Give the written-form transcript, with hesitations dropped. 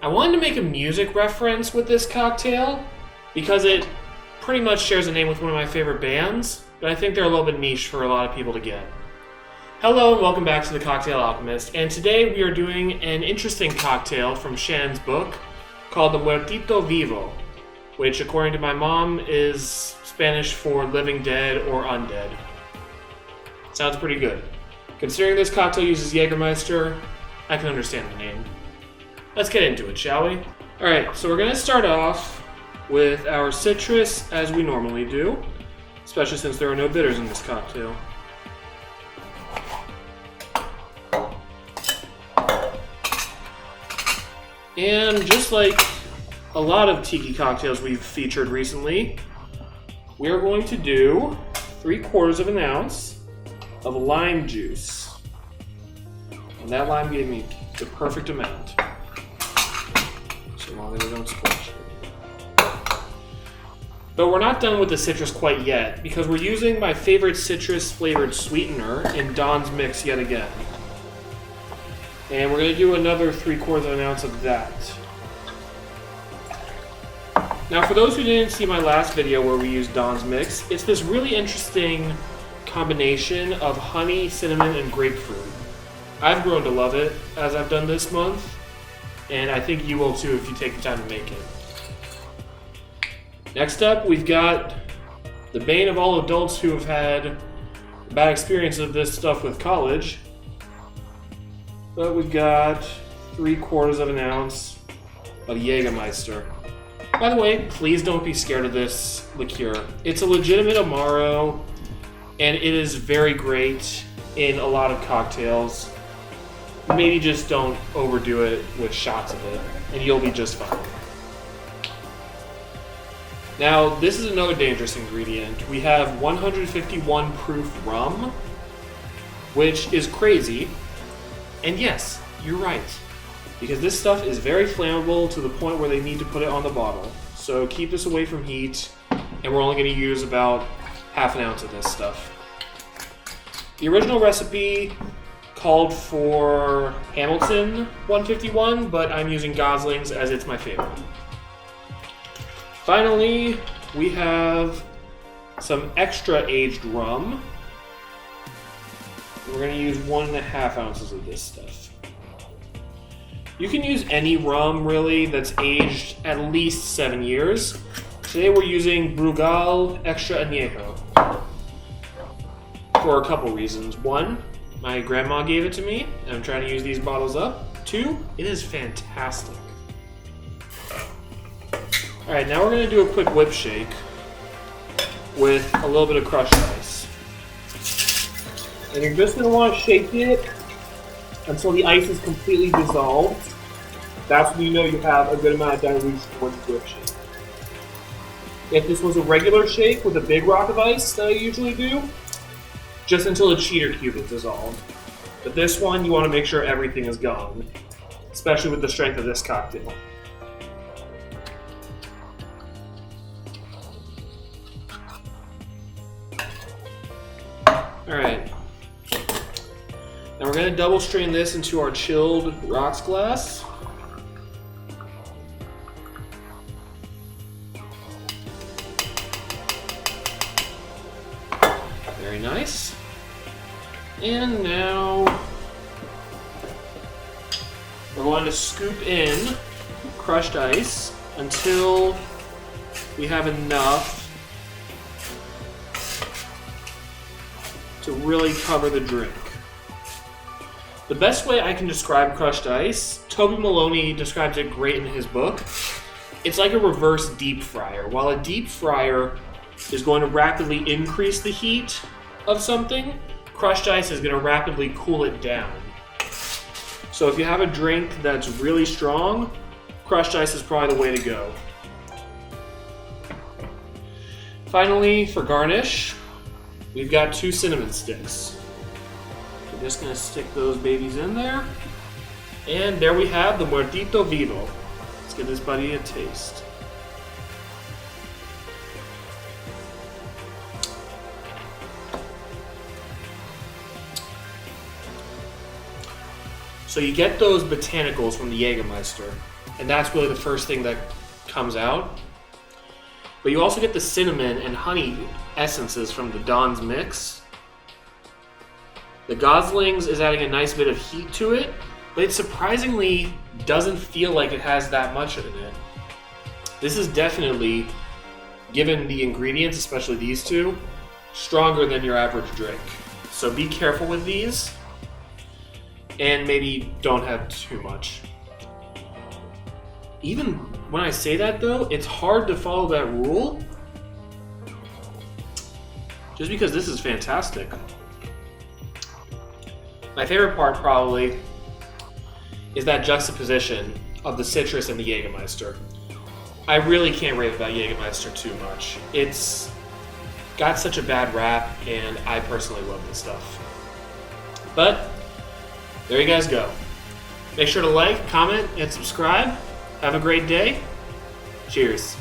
I wanted to make a music reference with this cocktail because it pretty much shares a name with one of my favorite bands, but I think they're a little bit niche for a lot of people to get. Hello and welcome back to The Cocktail Alchemist, and today we are doing an interesting cocktail from Shannon's book called the Muertito Vivo, which according to my mom is Spanish for living dead or undead. Sounds pretty good. Considering this cocktail uses Jagermeister, I can understand the name. Let's get into it, shall we? Alright, so we're going to start off with our citrus as we normally do, especially since there are no bitters in this cocktail. And just like a lot of tiki cocktails we've featured recently, we are going to do 3/4 of an ounce of lime juice. And that lime gave me the perfect amount. So long as I don't squash it. But we're not done with the citrus quite yet, because we're using my favorite citrus flavored sweetener in Don's mix yet again. And we're going to do another 3/4 of an ounce of that. Now for those who didn't see my last video where we used Don's mix, it's this really interesting combination of honey, cinnamon, and grapefruit. I've grown to love it as I've done this month, and I think you will too if you take the time to make it. Next up, we've got the bane of all adults who have had a bad experience of this stuff with college. But we've got 3/4 of an ounce of Jagermeister. By the way, please don't be scared of this liqueur. It's a legitimate Amaro, and it is very great in a lot of cocktails. Maybe just don't overdo it with shots of it, and you'll be just fine. Now, this is another dangerous ingredient. We have 151 proof rum, which is crazy. And yes, you're right, because this stuff is very flammable to the point where they need to put it on the bottle. So keep this away from heat, and we're only going to use about half an ounce of this stuff. The original recipe called for Hamilton 151, but I'm using Gosling's as it's my favorite. Finally, we have some extra aged rum. We're going to use 1.5 ounces of this stuff. You can use any rum, really, that's aged at least 7 years. Today we're using Brugal Extra Añejo for a couple reasons. One, my grandma gave it to me, and I'm trying to use these bottles up. Two, it is fantastic. Alright, now we're going to do a quick whip shake with a little bit of crushed ice. And you're just going to want to shake it until the ice is completely dissolved. That's when you know you have a good amount of dilution towards the whip shake. If this was a regular shake with a big rock of ice that I usually do, just until the cheater cube is dissolved. But this one, you want to make sure everything is gone, especially with the strength of this cocktail. Alright. Now we're going to double strain this into our chilled rocks glass. Very nice. And now we're going to scoop in crushed ice until we have enough to really cover the drink. The best way I can describe crushed ice, Toby Maloney describes it great in his book. It's like a reverse deep fryer. While a deep fryer is going to rapidly increase the heat of something, crushed ice is going to rapidly cool it down. So if you have a drink that's really strong, crushed ice is probably the way to go. Finally, for garnish, we've got 2 cinnamon sticks. We're just going to stick those babies in there. And there we have the Muertito Vivo. Let's give this buddy a taste. So you get those botanicals from the Jagermeister. and that's really the first thing that comes out. But you also get the cinnamon and honey essences from the Dawn's mix. The Goslings is adding a nice bit of heat to it, but it surprisingly doesn't feel like it has that much in it. This is definitely, given the ingredients, especially these two, stronger than your average drink. So be careful with these, and maybe don't have too much. Even when I say that though, it's hard to follow that rule, just because this is fantastic. My favorite part probably is that juxtaposition of the citrus and the Jagermeister. I really can't rave about Jagermeister too much. It's got such a bad rap, and I personally love this stuff. But there you guys go. Make sure to like, comment, and subscribe. Have a great day. Cheers.